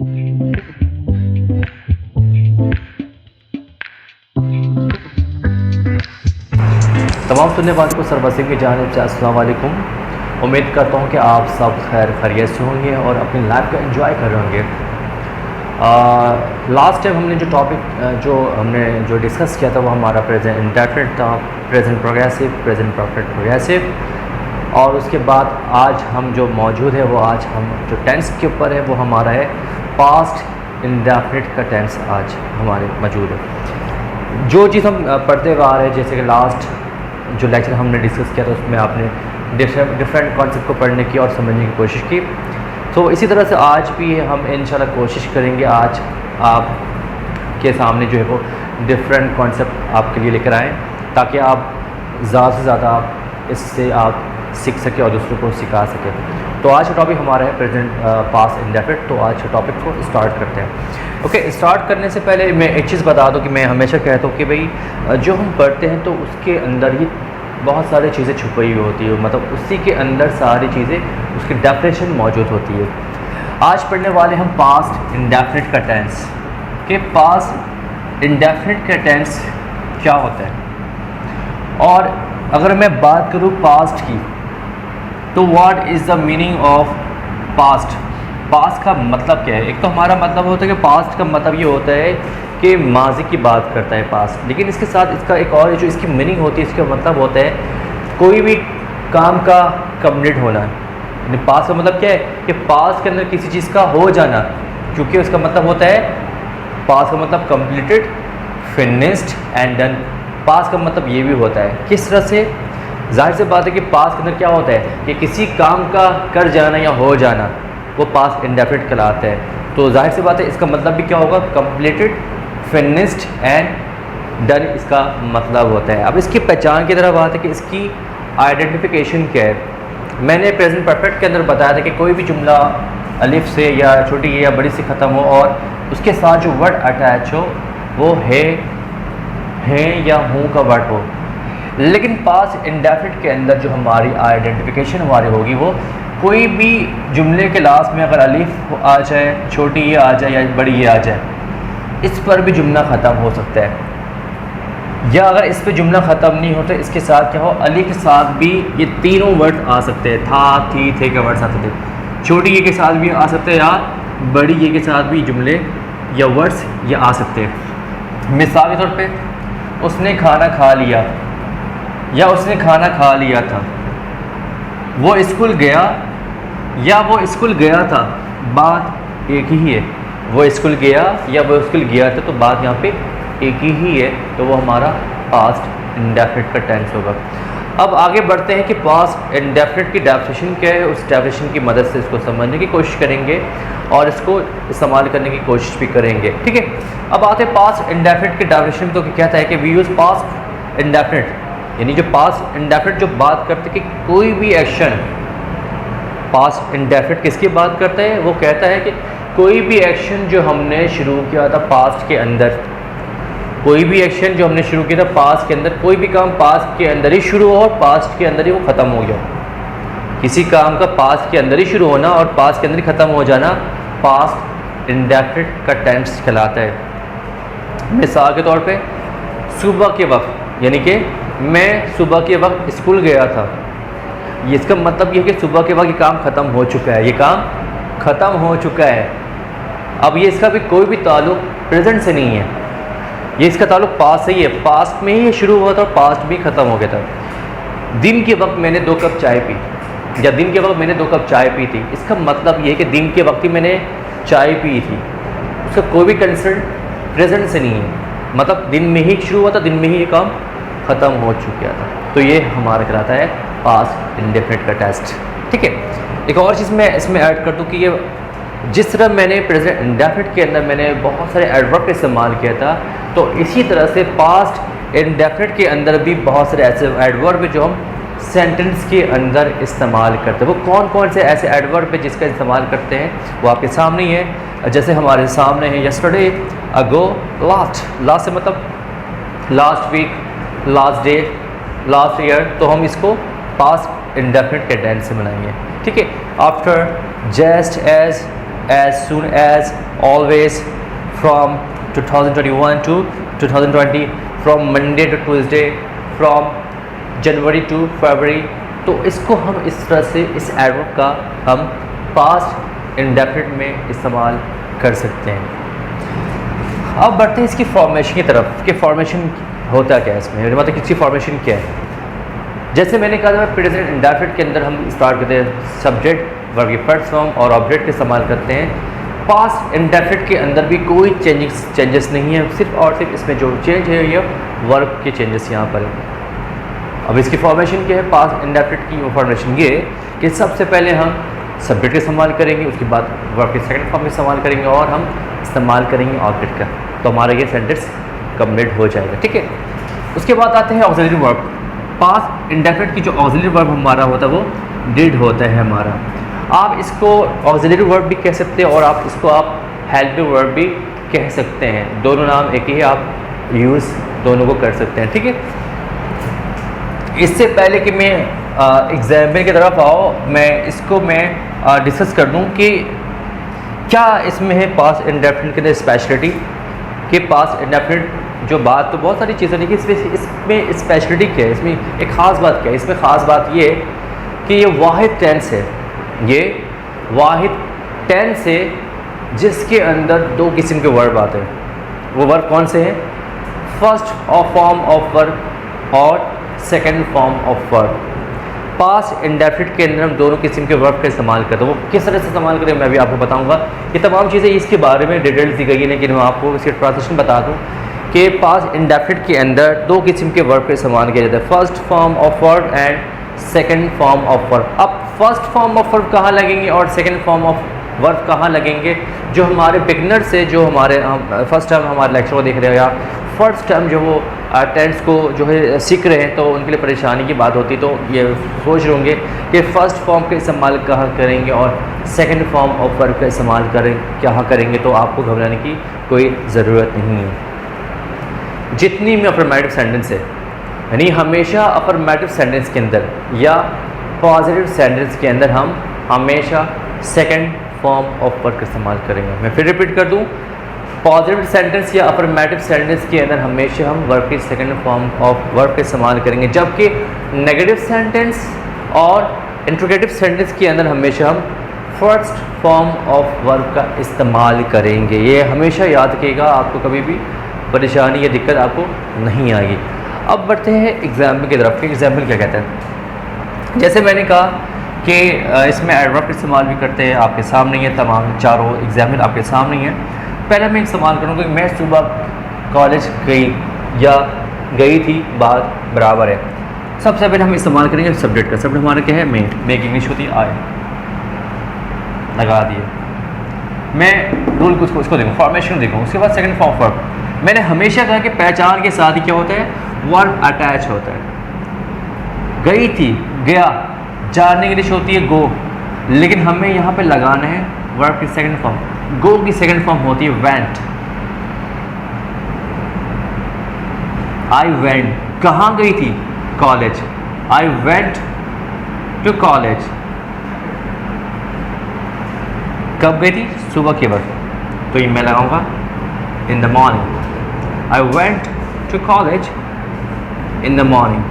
तमाम सुनने वालों को सरवसिंह की जानिब से अस्सलाम वालेकुम। उम्मीद करता हूँ कि आप सब खैर खैरियत से होंगे और अपनी लाइफ को एंजॉय कर रहे होंगे। लास्ट टाइम हमने जो टॉपिक जो डिस्कस किया था वो हमारा प्रेजेंट इंडेफिनिट था, present progressive, present perfect progressive. और उसके बाद आज हम जो मौजूद है वो आज हम जो टेंस के ऊपर है वो हमारा है पास्ट इंडेफिनिट का टेंस आज हमारे मौजूद है। जो चीज़ हम पढ़ते हुए आ रहे हैं, जैसे कि लास्ट जो लेक्चर हमने डिस्कस किया था उसमें आपने डिफरेंट कॉन्सेप्ट को पढ़ने की और समझने की कोशिश की। तो इसी तरह से आज भी हम इंशाल्लाह कोशिश करेंगे आज आपके सामने जो है वो डिफरेंट कॉन्सेप्ट आपके लिए लेकर आएँ ताकि आप ज़्यादा से ज़्यादा इससे आप सीख सकें और दूसरों को सिखा सकें। तो आज का टॉपिक हमारा है प्रेजेंट पास्ट इंडेफिनिट। तो आज के टॉपिक को स्टार्ट करते हैं। ओके, स्टार्ट करने से पहले मैं एक चीज़ बता दूं कि मैं हमेशा कहता हूं कि भाई जो हम पढ़ते हैं तो उसके अंदर ही बहुत सारी चीज़ें छुपी हुई होती है, मतलब उसी के अंदर सारी चीज़ें उसकी डेफिनेशन मौजूद होती है। आज पढ़ने वाले हम पास्ट इंडेफिनिट का टेंस कि पास्ट इंडेफिनिट का टेंस क्या होता है। और अगर मैं बात करूँ पास्ट की तो what is the meaning of past. Past का मतलब क्या है? एक तो हमारा मतलब होता है कि पास्ट का मतलब ये होता है कि माजी की बात करता है पास्ट, लेकिन इसके साथ इसका एक और जो इसकी मीनिंग होती है, इसका मतलब होता है कोई भी काम का कंप्लीट होना। पास्ट का मतलब क्या है कि पास्ट के अंदर किसी चीज़ का हो जाना, क्योंकि उसका मतलब होता है पास्ट का मतलब completed, finished and done. Past का मतलब ये भी होता है। किस तरह से? जाहिर सी बात है कि पास्ट के अंदर क्या होता है कि किसी काम का कर जाना या हो जाना, वो पास्ट इंडेफिनिट कहलाता है। तो जाहिर सी बात है इसका मतलब भी क्या होगा? कंप्लीटेड, फिनिश्ड एंड डन इसका मतलब होता है। अब इसकी पहचान की तरह बात है कि इसकी आइडेंटिफिकेशन क्या है। मैंने प्रेजेंट परफेक्ट के अंदर बताया था कि कोई भी जुमला अलिफ से या छोटी या बड़ी से ख़त्म हो और उसके साथ जो वर्ड अटैच हो वो है या हूँ का वर्ड हो। लेकिन पास्ट इंडेफिनिट के अंदर जो हमारी आइडेंटिफिकेशन हमारी होगी वो कोई भी जुमले के लास्ट में अगर अलिफ आ जाए, छोटी ये आ जाए या बड़ी ये आ जाए, इस पर भी जुमला ख़त्म हो सकता है। या अगर इस पर जुमला ख़त्म नहीं होता, इसके साथ क्या हो, अलिफ के साथ भी ये तीनों वर्ड आ सकते हैं। था, थी, थे के वर्ड्स आ सकते हैं। छोटी ये के साथ भी आ सकते हैं या बड़ी ये के साथ भी जुमले या वर्ड्स ये आ सकते हैं। मिसाल के तौर पे उसने खाना खा लिया या उसने खाना खा लिया था। वो स्कूल गया या वो स्कूल गया था, बात एक ही है। वो स्कूल गया या वो स्कूल गया था, तो बात यहाँ पे एक ही है। तो वो हमारा पास्ट इंडेफिनिट का टेंस होगा। अब आगे बढ़ते हैं कि पास्ट इंडेफिनिट की डेफिनेशन क्या है। उस डेफिनेशन की मदद से इसको समझने की कोशिश करेंगे और इसको इस्तेमाल करने की कोशिश भी करेंगे। ठीक है, अब आते हैं पास्ट इंडेफिनिट की डेफिनेशन। तो कहता है कि वी यूज़ पास्ट इंडेफिनिट, यानी जो पास्ट इंडेफिनिट जो बात करते हैं कि कोई भी एक्शन, पास्ट इंडेफिनिट किसकी बात करता है? वो कहता है कि कोई भी एक्शन जो हमने शुरू किया था पास्ट के अंदर, कोई भी एक्शन जो हमने शुरू किया था पास्ट के अंदर, कोई भी काम पास्ट के अंदर ही शुरू हो और पास्ट के अंदर ही वो ख़त्म हो गया। किसी काम का पास्ट के अंदर ही शुरू होना और पास्ट के अंदर ही ख़त्म हो जाना पास्ट इंडेफिनिट का टेंस कहलाता है। मिसाल के तौर पे सुबह के वक्त, यानी कि मैं सुबह के वक्त स्कूल गया था, ये इसका मतलब ये है कि सुबह के वक्त ये काम ख़त्म हो चुका है, ये काम ख़त्म हो चुका है। अब ये इसका भी कोई भी ताल्लुक़ प्रेजेंट से नहीं है, ये इसका ताल्लुक़ पास्ट से ही है। पास्ट में ही ये शुरू हुआ था और पास्ट में ही ख़त्म हो गया था। दिन के वक्त मैंने 2 कप चाय पी, या दिन के वक्त मैंने 2 कप चाय पी थी, इसका मतलब ये है कि दिन के वक्त ही मैंने चाय पी थी। उसका कोई भी कंसर्न प्रेजेंट से नहीं है, मतलब दिन में ही शुरू हुआ था, दिन में ही ये काम ख़त्म हो चुका था। तो ये हमारा कहलाता है पास्ट इंडेफिनिट का टेस्ट। ठीक है, एक और चीज़ मैं इसमें ऐड कर दूँ कि ये जिस तरह मैंने प्रेजेंट इंडेफिनिट के अंदर मैंने बहुत सारे एडवर्ब का इस्तेमाल किया था, तो इसी तरह से पास्ट इंडेफिनिट के अंदर भी बहुत सारे ऐसे एडवर्ब है जो हम सेंटेंस के अंदर इस्तेमाल करते हैं। वो कौन कौन से ऐसे एडवर्ब है जिसका इस्तेमाल करते हैं वो आपके सामने ही है। जैसे हमारे सामने है यस्टरडे, अगो, लास्ट। लास्ट से मतलब last week, last day, last year, तो हम इसको पास्ट इंडेफिनिट के टेंस से बनाएंगे। ठीक है, after, just, as, as soon as, always, from 2021 to 2020, from Monday to Tuesday, from January to February। तो इसको हम इस तरह से इस एडवर्ब का हम पास्ट इंडेफिनिट में इस्तेमाल कर सकते हैं। अब बढ़ते हैं इसकी फॉर्मेशन की तरफ कि फॉर्मेशन होता क्या है इसमें, मतलब इसकी फॉर्मेशन क्या है। जैसे मैंने कहा था प्रेजेंट इंडेफिनिट के अंदर हम स्टार्ट करते हैं सब्जेक्ट, वर्ब की फर्स्ट फॉर्म और ऑब्जेक्ट का इस्तेमाल करते हैं। पास्ट इंडेफिनिट के अंदर भी कोई चेंजेस नहीं है, सिर्फ और सिर्फ इसमें जो चेंज है ये वर्ब के चेंजेस यहाँ पर है। अब इसकी फॉर्मेशन क्या है, पास्ट इंडेफिनिट की फॉर्मेशन ये कि सबसे पहले हम सब्जेक्ट का इस्तेमाल करेंगे, उसके बाद वर्ब के सेकंड फॉर्म में इस्तेमाल करेंगे और हम इस्तेमाल करेंगे ऑब्जेक्ट का, तो हमारा ये सेंटेंस कंप्लीट हो जाएगा। ठीक है, उसके बाद आते हैं ऑक्सिलरी वर्ब। पास्ट इंडेफिनिट की जो ऑक्सिलरी वर्ब हमारा होता है वो डिड होता है हमारा। आप इसको ऑक्सिलरी वर्ब भी कह सकते हैं और आप इसको आप हेल्पिंग वर्ब भी कह सकते हैं, दोनों नाम एक ही, आप यूज़ दोनों को कर सकते हैं। ठीक है, इससे पहले कि मैं एग्जाम्पल की तरफ आओ, मैं डिस्कस कर दूं कि क्या इसमें है पास्ट इंडेफिनिट के अंदर स्पेशलिटी, कि पास्ट इंडेफिनिट जो बात तो बहुत सारी चीज़ें, लेकिन इसमें स्पेशलिटी क्या है, इसमें एक ख़ास बात क्या है। इसमें ख़ास बात ये कि ये वाहिद टेंस है, ये वाहिद टेंस है जिसके अंदर दो किस्म के वर्ब आते हैं। वो वर्ब कौन से हैं, फर्स्ट फॉर्म ऑफ वर्ब और second form of verb. Past indefinite के अंदर हम दोनों किस्म के वर्ब का इस्तेमाल करते हैं। वो किस तरह से इस्तेमाल करें मैं भी आपको बताऊंगा। ये तमाम चीज़ें इसके बारे में डिटेल्स दी गई है, लेकिन मैं आपको इसकी ट्रांसलेशन बता दूं कि पास्ट इंडेफिनिट के अंदर दो किस्म के वर्ब का इस्तेमाल किया जाता है, first form of verb and second form of verb. अब फर्स्ट फॉर्म ऑफ वर्ब कहाँ लगेंगे और सेकेंड फॉर्म ऑफ वर्ब कहाँ लगेंगे, जो हमारे बिगनर से, जो हमारे फर्स्ट टाइम हमारे लेक्चर को देख रहे हो या फर्स्ट टाइम जो वो टेंस को जो है सीख रहे हैं, तो उनके लिए परेशानी की बात होती, तो ये सोच रहे होंगे कि फ़र्स्ट फॉर्म का इस्तेमाल कहाँ करेंगे और सेकंड फॉर्म ऑफ वर्ब का इस्तेमाल कहाँ करेंगे, तो आपको घबराने की कोई ज़रूरत नहीं है। जितनी भी अफर्मेटिव सेंटेंस है, यानी हमेशा अफर्मेटिव सेंटेंस के अंदर या पॉजिटिव सेंटेंस के अंदर हम हमेशा सेकेंड फॉर्म ऑफ वर्ब का इस्तेमाल करेंगे। मैं फिर रिपीट कर दूँ, पॉजिटिव सेंटेंस या अफर्मेटिव सेंटेंस के अंदर हमेशा हम वर्ब के सेकंड फॉर्म ऑफ वर्ब का इस्तेमाल करेंगे, जबकि नेगेटिव सेंटेंस और इंट्रोगेटिव सेंटेंस के अंदर हमेशा हम फर्स्ट फॉर्म ऑफ वर्ब का इस्तेमाल करेंगे। ये हमेशा याद रखिएगा, आपको कभी भी परेशानी या दिक्कत आपको नहीं आएगी। अब बढ़ते हैं एग्जाम्पल की तरफ। एग्जाम्पल क्या कहते हैं, जैसे मैंने कहा कि इसमें एडवर्ब का इस्तेमाल भी करते हैं, आपके सामने है तमाम चारों एग्जाम्पल आपके सामने है। पहले मैं इस्तेमाल करूँगा कि मैं सुबह कॉलेज गई या गई थी, बात बराबर है। सबसे पहले हम इस्तेमाल करेंगे सब्जेक्ट का। सब्जेक्ट हमारा क्या है, मैं की इंग्लिश होती है आए, लगा दिए। मैं रूल को उसको देखूँ, फॉर्मेशन देखूँ, उसके बाद सेकंड फॉर्म वर्ब। मैंने हमेशा कहा कि पहचान के साथ ही क्या होता है, वर्ब अटैच होता है। गई थी, गया, जाने की इंग्लिश होती है गो, लेकिन हमें यहाँ पे लगाना है वर्ब की सेकंड फॉर्म। गो की सेकंड फॉर्म होती है वेंट। आई वेंट, कहाँ गई थी, college. I went to college, कब गई थी, सुबह के वक्त, तो ये मैं लगाऊंगा in the morning. I went to college in the morning.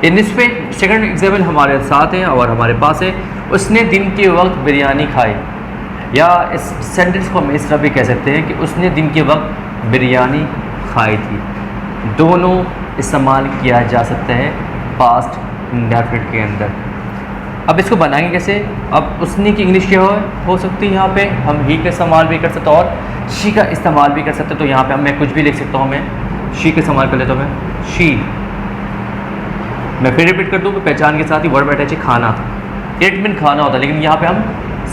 इन पे सेकंड एग्जाम्पल हमारे साथ है और हमारे पास है, उसने दिन के वक्त बिरयानी खाई, या इस सेंटेंस को हम इस तरह भी कह सकते हैं कि उसने दिन के वक्त बिरयानी खाई थी। दोनों इस्तेमाल किया जा सकता है पास्ट इंडेफिनिट के अंदर। अब इसको बनाएंगे कैसे, अब उसने की इंग्लिश क्या हो सकती है, यहाँ पे हम ही का इस्तेमाल भी कर सकते हैं और शी का इस्तेमाल भी कर सकते हैं। तो यहाँ पे मैं कुछ भी लिख सकता हूँ, मैं शी का इस्तेमाल कर लेता हूँ, मैं शी। मैं फिर रिपीट कर दूँ, पहचान के साथ ही वर्ब अटैच है खाना, इट मीन खाना होता है, लेकिन यहाँ पे हम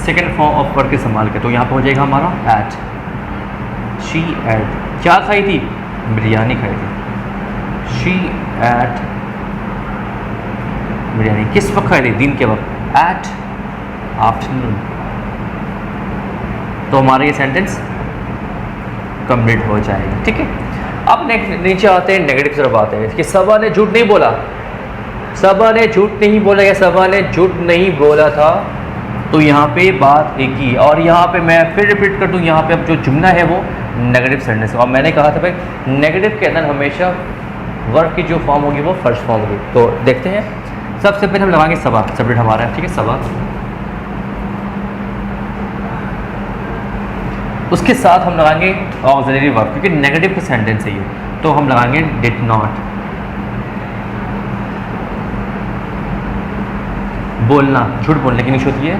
सेकेंड फॉर्म ऑफ वर्ब के इस्तेमाल करें, तो यहाँ पे हो जाएगा हमारा एट। शी एट, क्या खाई थी, बिरयानी खाई थी। शी एट बिरयानी, किस वक्त खाई थी, दिन के वक्त, एट आफ्टरनून। तो हमारा ये सेंटेंस कंप्लीट हो जाएगा। ठीक है, अब नीचे आते हैं, नेगेटिव तरफ आते हैं कि सबा ने झूठ नहीं बोला। सबा ने झूठ नहीं बोला या सबा ने झूठ नहीं बोला था, तो यहाँ पे बात एक ही, और यहाँ पे मैं फिर रिपीट कर दूँ, यहाँ पे अब जो जुमला है वो नेगेटिव सेंटेंस। और मैंने कहा था भाई नेगेटिव के अंदर हमेशा वर्ब की जो फॉर्म होगी वो फर्स्ट फॉर्म होगी। तो देखते हैं, सबसे पहले हम लगाएंगे सबा, सब्जेक्ट हमारा है, ठीक है, सबा। उसके साथ हम लगाएंगे ऑक्सिलरी वर्ब, क्योंकि नेगेटिव का सेंटेंस है ये, तो हम लगाएंगे डिड नॉट। बोलना, झूठ बोलने की निशानी होती है,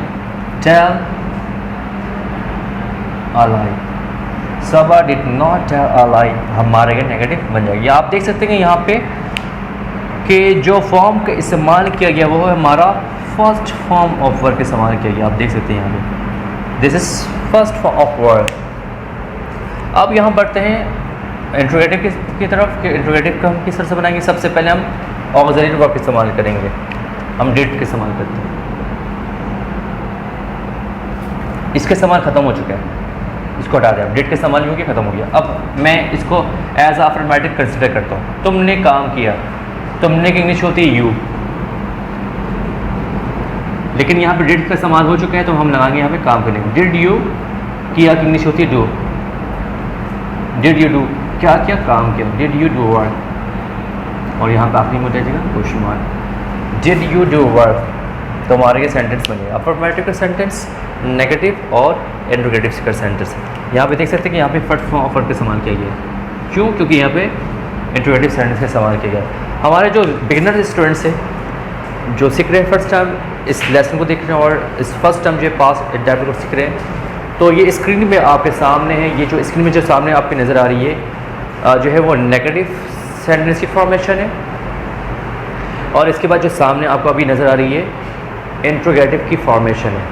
tell a lie. Saba did not tell a lie हमारे नेगेटिव बन जाएगी। आप देख सकते हैं यहाँ पे कि जो फॉर्म का इस्तेमाल किया गया वो है हमारा फर्स्ट फॉर्म ऑफ वर्ब इस्तेमाल किया गया। आप देख सकते हैं यहाँ पे this is first form of verb. अब यहाँ बढ़ते हैं इंट्रोगेटिव की तरफ। कि इंट्रोगेटिव का हम किस तरह से बनाएंगे। सबसे पहले हम ऑक्सिलरी वर्ब इस्तेमाल करेंगे, हम डिड का इस्तेमाल करते हैं। इसका इस्तेमाल ख़त्म हो चुका है, इसको हटा दें। डिड का इस्तेमाल हो गया, ख़त्म हो गया। अब मैं इसको एज अफर्मेटिव कंसिडर करता हूँ। तुमने काम किया, तुमने की इंग्लिश होती है यू, लेकिन यहाँ पे डिड का इस्तेमाल हो चुका है तो हम लगाएंगे यहाँ पे काम करने को। डिड यू किया की इंग्लिश होती है डू। डिड यू डू, क्या क्या काम किया, डिड यू डू वर्क। और यहाँ पे आखिरी में हो जाएगा question mark. Did you do work, तो हमारे ये सेंटेंस बनेगा अफर्मेटिव का सेंटेंस, नेगेटिव और इंट्रोगेटिव का सेंटेंस। यहाँ पे देख सकते हैं कि यहाँ पे फर्स्ट फॉर्म ऑफ वर्ब का इस्तेमाल किया गया है। क्यों? क्योंकि यहाँ पे इंट्रोगेटिव सेंटेंस का इस्तेमाल किया गया है। हमारे जो बिगिनर स्टूडेंट्स हैं जो सीख रहे हैं फर्स्ट टाइम इस लेसन को देख रहे हैं और इस फर्स्ट टाइम जो पास एडेप्ट को सीख रहे हैं, तो ये स्क्रीन में आपके सामने है, ये जो स्क्रीन में जो सामने आपकी नज़र आ रही है जो है वो नेगेटिव सेंटेंस की फॉर्मेशन है, और इसके बाद जो सामने आपको अभी नज़र आ रही है इंट्रोगेटिव की फॉर्मेशन है।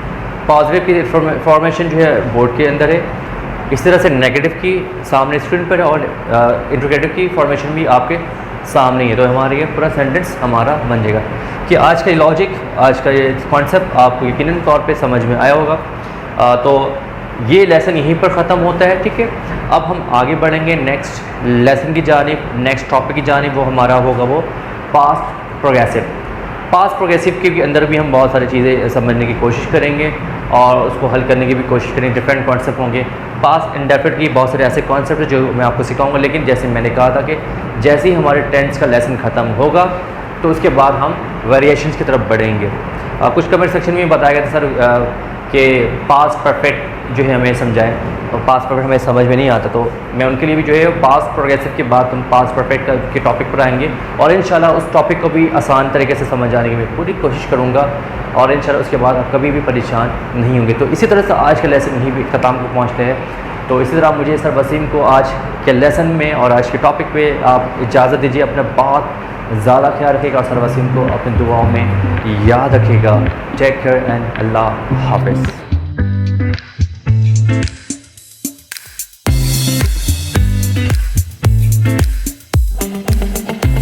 पॉजिटिव की फॉर्मेशन जो है बोर्ड के अंदर है, इस तरह से नेगेटिव की सामने स्क्रीन पर है, और इंट्रोगेटिव की फॉर्मेशन भी आपके सामने ही है। तो हमारे ये पूरा सेंटेंस हमारा बन जाएगा। कि आज का लॉजिक, आज का ये कॉन्सेप्ट आपको यकीनन तौर पे समझ में आया होगा। तो ये लेसन यहीं पर ख़त्म होता है, ठीक है। अब हम आगे बढ़ेंगे नेक्स्ट लेसन की जानिब, नेक्स्ट टॉपिक की जानिब। वो हमारा होगा वो पास्ट प्रोग्रेसिव। पास्ट प्रोग्रेसिव के अंदर भी हम बहुत सारी चीज़ें समझने की कोशिश करेंगे और उसको हल करने की भी कोशिश करेंगे। डिफरेंट कॉन्सेप्ट होंगे। पास्ट इंडेफिनिट की बहुत सारे ऐसे कॉन्सेप्ट हैं जो मैं आपको सिखाऊंगा, लेकिन जैसे मैंने कहा था कि जैसे ही हमारे टेंस का लेसन ख़त्म होगा तो उसके बाद हम वेरिएशंस की तरफ बढ़ेंगे। कुछ कमेंट सेक्शन में बताया गया था सर कि पास्ट परफेक्ट जो है हमें समझाएं, और पास्ट परफेक्ट हमें समझ में नहीं आता, तो मैं उनके लिए भी जो है पास्ट प्रोग्रेसिव के बाद हम पास्ट परफेक्ट के टॉपिक पर आएंगे, और इंशाल्लाह उस टॉपिक को भी आसान तरीके से समझ आने की मैं पूरी कोशिश करूँगा, और इंशाल्लाह उसके बाद आप कभी भी परेशान नहीं होंगे। तो इसी तरह से आज का लेसन यहीं भी ख़त्म को पहुँचते हैं। तो इसी तरह मुझे सर वसीम को आज के लेसन में और आज के टॉपिक पे आप इजाज़त दीजिए। अपना बहुत ज़्यादा ख्याल रखिएगा और सर वसीम को अपनी दुआओं में याद रखिएगा। टेक केयर एंड अल्लाह हाफ़िज़।